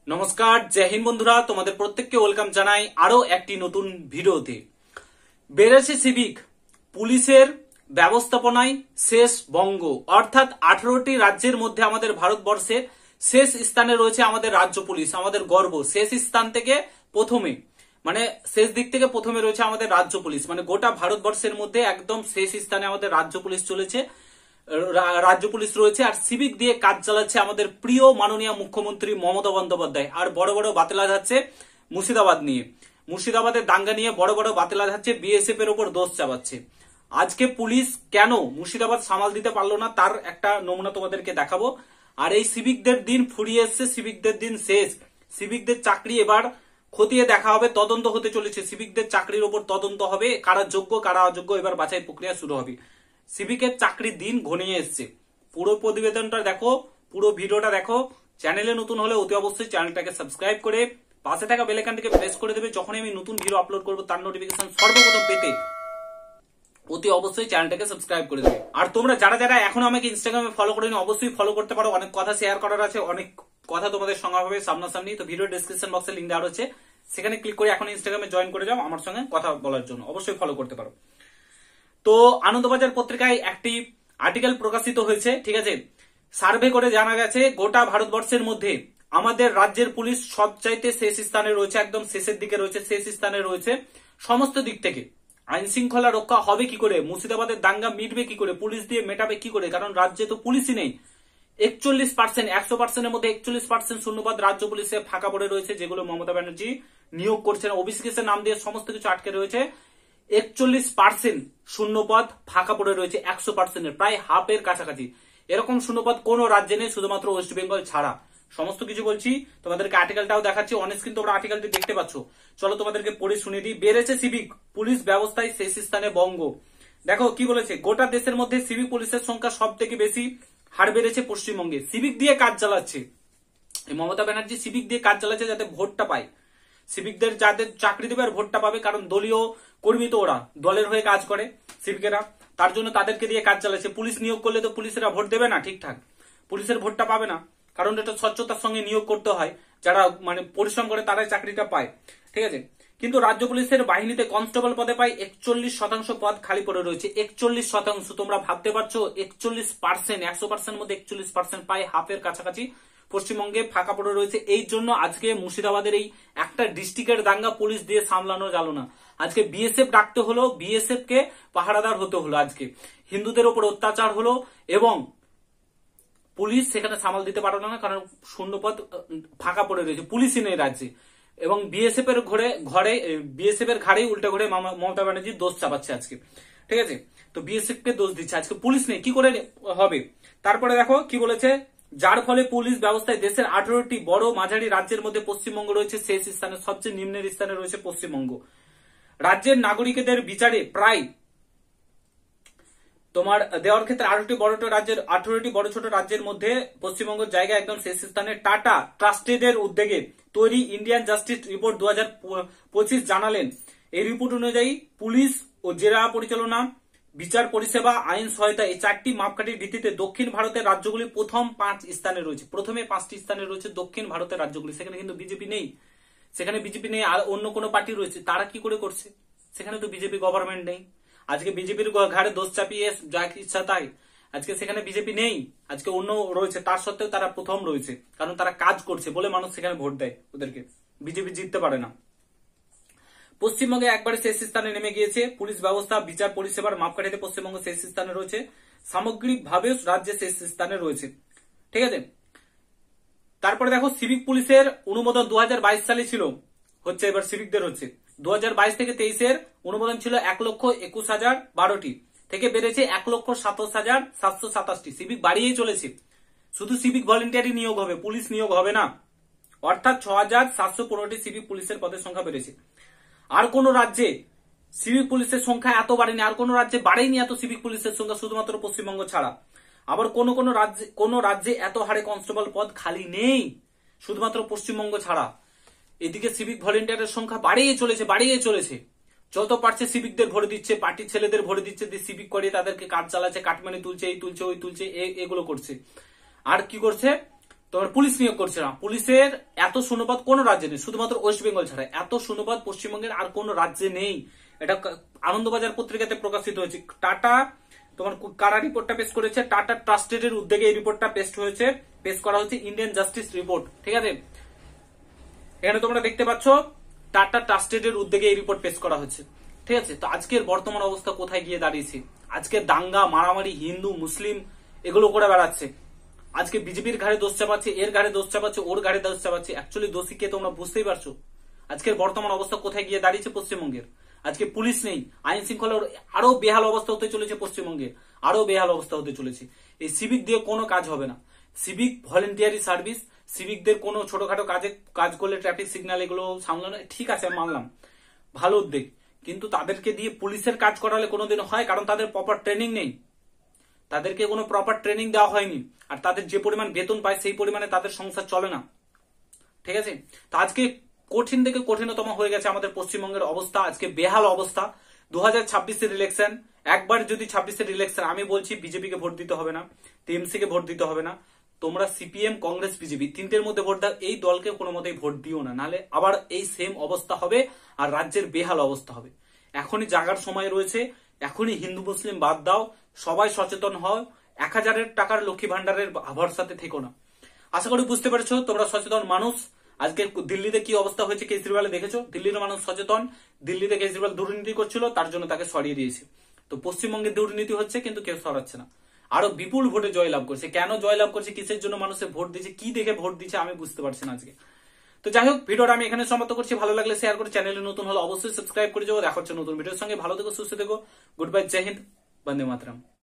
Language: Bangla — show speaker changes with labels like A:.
A: নমস্কার, জয় হিন্দ বন্ধুরা, তোমাদের প্রত্যেককে ওয়েলকাম জানাই আরো একটি নতুন ভিডিওতে। বেড়েছে সিভিক, পুলিশের ব্যবস্থাপনায় শেষ বঙ্গ, অর্থাৎ 18টি রাজ্যের মধ্যে আমাদের ভারতবর্ষের শেষ স্থানে রয়েছে আমাদের রাজ্য পুলিশ। আমাদের গর্ব, শেষ স্থান থেকে প্রথমে, মানে শেষ দিক থেকে প্রথমে রয়েছে আমাদের রাজ্য পুলিশ। মানে গোটা ভারতবর্ষের মধ্যে একদম শেষ স্থানে আমাদের রাজ্য পুলিশ চলেছে, রাজ্য পুলিশ রয়েছে। আর সিভিক দিয়ে কাজ চালাচ্ছে আমাদের প্রিয় মাননীয় মুখ্যমন্ত্রী মমতা বন্দ্যোপাধ্যায়। আর বড় বড় বাতেলা যাচ্ছে মুর্শিদাবাদ নিয়ে, মুর্শিদাবাদের দাঙ্গা নিয়ে বড় বড় বাতেলা যাচ্ছে, বিএসএফ এর উপর দোষ চাপাচ্ছে। আজকে পুলিশ কেন মুর্শিদাবাদ সামাল দিতে পারলো না তার একটা নমুনা তোমাদেরকে দেখাবো। আর এই সিভিকদের দিন ফুরিয়ে এসছে, সিভিকদের দিন শেষ। সিভিকদের চাকরি এবার খতিয়ে দেখা হবে, তদন্ত হতে চলেছে। সিভিকদের চাকরির উপর তদন্ত হবে, কারা যোগ্য কারা অযোগ্য, এবার বাছাই প্রক্রিয়া শুরু হবে। সিভিকের চাকরির দিন ঘনিয়ে এসছে। পুরো প্রতিবেদনটা দেখো, পুরো ভিডিওটা দেখো। চ্যানেলে নতুন হলে অতি অবশ্যই চ্যানেলটাকে সাবস্ক্রাইব করে পাশে থাকা বেল আইকনটিকে প্রেস করে দেবে। যখনই আমি নতুন ভিডিও আপলোড করবো তার নোটিফিকেশন সর্বপ্রথম পেতে অতি অবশ্যই চ্যানেলটাকে সাবস্ক্রাইব করে দেবে। আর তোমরা যারা যারা এখনো আমাকে ইনস্টাগ্রামে ফলো করেনি অবশ্যই ফলো করতে পারো। অনেক কথা শেয়ার করার আছে, অনেক কথা তোমাদের সঙ্গে হবে সামনাসামনি। তো ভিডিও ডেসক্রিপশন বক্সে লিঙ্ক দেওয়া রয়েছে, সেখানে ক্লিক করে এখন ইনস্টাগ্রামে জয়েন করে যাও আমার সঙ্গে কথা বলার জন্য। অবশ্যই ফলো করতে পারো। তো আনন্দবাজার পত্রিকায় একটি আর্টিকেল প্রকাশিত হয়েছে, ঠিক আছে। সার্ভে করে জানা গেছে গোটা ভারতবর্ষের মধ্যে আমাদের রাজ্যের পুলিশ সবচাইতে শেষ স্থানে রয়েছে, একদম শেষের দিকে রয়েছে, শেষ স্থানে রয়েছে সমস্ত দিক থেকে। আইন শৃঙ্খলা রক্ষা হবে কি করে, মুর্শিদাবাদের দাঙ্গা মিটবে কি করে, পুলিশ দিয়ে মেটাবে কি করে, কারণ রাজ্যে তো পুলিশই নেই। 41%, 100%-এর মধ্যে 41% শূন্যপদ রাজ্য পুলিশে ফাঁকা পড়ে রয়েছে, যেগুলো মমতা ব্যানার্জি নিয়োগ করছেন। ওবিসি কেসের নাম দিয়ে সমস্ত কিছু আটকে রয়েছে। 41% শূন্যপদ ফাঁকা পড়ে রয়েছে 100%-এর, প্রায় হাফের কাছাকাছি। এরকম শূন্যপদ কোন রাজ্যে নেই, শুধুমাত্র ওয়েস্ট বেঙ্গল ছাড়া। সমস্ত কিছু বলছি, তোমাদেরকে আর্টিকেলটাও দেখাচ্ছি, অন স্ক্রিন তোমরা আর্টিকেলটি দেখতে পাচ্ছ। চলো তোমাদেরকে পড়ে শুনিয়ে দিই। বেড়েছে সিভিক, পুলিশ ব্যবস্থায় শেষ স্থানে বঙ্গ। দেখো কি বলেছে, গোটা দেশের মধ্যে সিভিক পুলিশের সংখ্যা সব থেকে বেশি, হার বেড়েছে পশ্চিমবঙ্গে। সিভিক দিয়ে কাজ চালাচ্ছে মমতা ব্যানার্জি, সিভিক দিয়ে কাজ চালাচ্ছে যাতে ভোটটা পায়। সিভিকদের যাদের চাকরি দেবে আর ভোটটা পাবে, কারণ দলীয় কর্মী তো, ওরা দলের হয়ে কাজ করে সিভিকেরা, তার জন্য তাদেরকে দিয়ে কাজ চালাচ্ছে। পুলিশ নিয়োগ করলে তো পুলিশেরা ভোট দেবে না ঠিকঠাক, পুলিশের ভোটটা পাবে না, কারণ এটা স্বচ্ছতার সঙ্গে নিয়োগ করতে হয়। যারা মানে পরিশ্রম করে তারাই চাকরিটা পায়, ঠিক আছে। কিন্তু রাজ্য পুলিশের বাহিনীতে কনস্টেবল পদে পায় 41% পদ খালি পড়ে রয়েছে। 41%, তোমরা ভাবতে পারছো 41%, 100%-এর মধ্যে 41% পায়, হাফের কাছাকাছি পশ্চিমবঙ্গে ফাঁকা পড়ে রয়েছে। এই জন্য আজকে মুর্শিদাবাদের এই একটা ডিস্ট্রিক্টের দাঙ্গা পুলিশ দিয়ে সামলানো গেল না। আজকে বিএসএফ ডাকতে হলো, বিএসএফ কে পাহারাদার হতে হলো। আজকে হিন্দুদের উপর অত্যাচার হলো এবং পুলিশ সেখানে সামাল দিতে পারলো না, কারণ শূন্যপদ ফাঁকা পড়ে রয়েছে, পুলিশই নেই রাজ্যে। এবং বিএসএফ এর বিএসএফ এর ঘাড়েই উল্টে ঘুরে মমতা ব্যানার্জি দোষ চাপাচ্ছে আজকে, ঠিক আছে। তো বিএসএফ কে দোষ দিচ্ছে, আজকে পুলিশ নেই, কি করে হবে। তারপরে দেখো কি বলেছে, যার ফলে পুলিশ ব্যবস্থায় দেশের 18টি বড় মাঝারি রাজ্যের মধ্যে পশ্চিমবঙ্গ রয়েছে শেষ স্থানে, সবচেয়ে নিম্নের স্থানে রয়েছে পশ্চিমবঙ্গ। রাজ্যের নাগরিকদের বিচারে প্রায় তোমার দেওয়ার ক্ষেত্রে 18টি বড় ছোট রাজ্যের মধ্যে পশ্চিমবঙ্গের জায়গা একদম শেষ স্থানে। টাটা ট্রাস্টেডের উদ্যোগে তৈরি ইন্ডিয়ান জাস্টিস রিপোর্ট 2025 জানালেন, এই রিপোর্ট অনুযায়ী পুলিশ ও জেলা পরিচালনা, বিচার পরিষেবা, আইন সহায়তা, এই 4টি মাপকাঠির ভিত্তিতে দক্ষিণ ভারতের রাজ্যগুলি প্রথম 5 স্থানে রয়েছে। প্রথমে 5টি স্থানে রয়েছে দক্ষিণ ভারতের রাজ্যগুলি। সেখানে কিন্তু বিজেপি নেই, সেখানে বিজেপি নেই, আর অন্য কোনো পার্টি রয়েছে। তারা কি করে করছে, সেখানে তো বিজেপি গভর্নমেন্ট নেই। আজকে বিজেপির ঘাড়ে দোষ চাপিয়ে যা ইচ্ছা তাই, আজকে সেখানে বিজেপি নেই, আজকে অন্য রয়েছে। তার সত্ত্বেও তারা প্রথম রয়েছে, কারণ তারা কাজ করছে বলে মানুষ সেখানে ভোট দেয় ওদেরকে। বিজেপি জিততে পারে না। পশ্চিমবঙ্গে একবারে শেষ স্থানে নেমে গিয়েছে পুলিশ ব্যবস্থা, বিচার পরিষেবার মাপকাঠিতে পশ্চিমবঙ্গ শেষ স্থানে রয়েছে, সামগ্রিকভাবে রাজ্যে শেষ স্থানে রয়েছে, ঠিক আছে। তারপরে দেখো, সিভিক পুলিশের অনুমোদন 2022 সালে ছিল, হচ্ছে এবার সিভিকদের হচ্ছে 2022 থেকে 23-এর অনুমোদন ছিল 1,21,012টি, থেকে বেড়েছে 1,27,727টি। সিভিক বাড়িয়েই চলেছে, শুধু সিভিক ভলেন্টিয়ারি নিয়োগ হবে, পুলিশ নিয়োগ হবে না, অর্থাৎ 6,715টি সিভিক পুলিশের পদের সংখ্যা বেড়েছে। আর কোন রাজ্যে সিভিক পুলিশের সংখ্যা এত বাড়েনি, আর কোন রাজ্যে বাড়েনি এত সিভিক পুলিশের সংখ্যা, শুধুমাত্র পশ্চিমবঙ্গ ছাড়া। আবার কোন রাজ্যে এত হারে কনস্টেবল পদ খালি নেই, শুধুমাত্র পশ্চিমবঙ্গ ছাড়া। এদিকে সিভিক ভলেন্টিয়ারের সংখ্যা বাড়িয়ে চলেছে। যত পারছে সিভিকদের ভরে দিচ্ছে, পার্টির ছেলেদের ভরে দিচ্ছে, সিভিক করে তাদেরকে কাজ চালাচ্ছে, কাটমানি তুলছে, এই তুলছে, ওই তুলছে, এগুলো করছে। আর কি করছে, তোমার পুলিশ নিয়োগ করছে না। পুলিশের এত শূন্যপদ কোন রাজ্যে নেই, শুধুমাত্র ওয়েস্ট বেঙ্গল ছাড়া এত শূন্যপদ পশ্চিমবঙ্গের আর কোন রাজ্যে নেই। এটা আনন্দবাজার পত্রিকাতে প্রকাশিত হয়েছে। টাটা তোমার কারা রিপোর্টটা পেশ করেছে, টাটা ট্রাস্টেড এর উদ্যোগে এই রিপোর্টটা পেশ করা হয়েছে, ইন্ডিয়ান জাস্টিস রিপোর্ট। ঠিক আছে, এখানে তোমরা দেখতে পাচ্ছ টাটা ট্রাস্টেড এর উদ্যোগে এই রিপোর্ট পেশ করা হয়েছে। ঠিক আছে, তো আজকের বর্তমান অবস্থা কোথায় গিয়ে দাঁড়িয়েছে? আজকে দাঙ্গা মারামারি হিন্দু মুসলিম এগুলো করে বেড়াচ্ছে। আজকে বিজেপির ঘাড়ে দোষ চাপাচ্ছে, এর ঘাড়ে দোষ চাপাচ্ছে, ওর ঘাড়ে দোষ চাপাচ্ছে। অ্যাকচুয়ালি দোষী কে তোমরা বুঝতেই পারছো? আজকের বর্তমান অবস্থা কোথায় গিয়ে দাঁড়িয়েছে পশ্চিমবঙ্গের? আজকে পুলিশ নেই, আইন শৃঙ্খলার আরো বেহাল অবস্থা হতে চলেছে পশ্চিমবঙ্গের, আরো বেহাল অবস্থা হতে চলেছে। এই সিভিক দিয়ে কোনো কাজ হবে না। সিভিক ভলেন্টিয়ারি সার্ভিস, সিভিকদের কোনো ছোটখাটো কাজ করলে ট্রাফিক সিগন্যাল এগুলো সামলানো ঠিক আছে, মানলাম, ভালো উদ্যোগ, কিন্তু তাদেরকে দিয়ে পুলিশের কাজ করালে কোনোদিন হয়? কারণ তাদের প্রপার ট্রেনিং নেই, তাদেরকে কোনো প্রপার ট্রেনিং দেওয়া হয়নি, আর তাদের যে পরিমাণ বেতন পায় সেই পরিমাণে তাদের সংসার চলে না। ঠিক আছে, তো আজকে কঠিন থেকে কঠিনতম হয়ে গেছে আমাদের পশ্চিমবঙ্গের অবস্থা, আজকে বেহাল অবস্থা। 2026-এর ইলেকশন, একবার যদি 26-এর ইলেকশন, আমি বলছি বিজেপি কে ভোট দিতে হবে না, টিএমসি কে ভোট দিতে হবে না, তোমরা সিপিএম কংগ্রেস বিজেপি তিনটের মধ্যে ভোট দাও, এই দলকে কোনো মতেই ভোট দিও না, নাহলে আবার এই সেম অবস্থা হবে আর রাজ্যের বেহাল অবস্থা হবে। এখনই জাগার সময় রয়েছে, এখনই হিন্দু মুসলিম বাদ দাও, সবাই সচেতন হও, 1000 টাকার লক্ষ্মী ভান্ডারের ভরসাতে থেকো না। আশা করি বুঝতে পেরেছো, তোমরা সচেতন মানুষ। আজকে দিল্লিতে কি অবস্থা হয়েছে কেজরিওয়ালে দেখেছো? দিল্লির মানুষ সচেতন, দিল্লিতে কেজরিওয়াল দুর্নীতি করছিল, তার জন্য তাকে সরিয়ে দিয়েছে। তো পশ্চিমবঙ্গে দুর্নীতি হচ্ছে কিন্তু কেউ সরাচ্ছে না, আরো বিপুল ভোটে জয়লাভ করছে। কেন জয়লাভ করছে, কিসের জন্য মানুষের ভোট দিচ্ছে, কি দেখে ভোট দিচ্ছে, আমি বুঝতে পারছি না আজকে। তো যাই হোক, ভিডিওটা আমি এখানে সমাপ্ত করছি। ভালো লাগলে শেয়ার করে, চ্যানেলে নতুন হলে অবশ্যই সাবস্ক্রাইব করে যাও। দেখা হচ্ছে নতুন ভিডিওর সঙ্গে। ভালো থেকো, সুস্থ থেকো, গুড বাই, জয় হিন্দ, বন্দে মাতরম।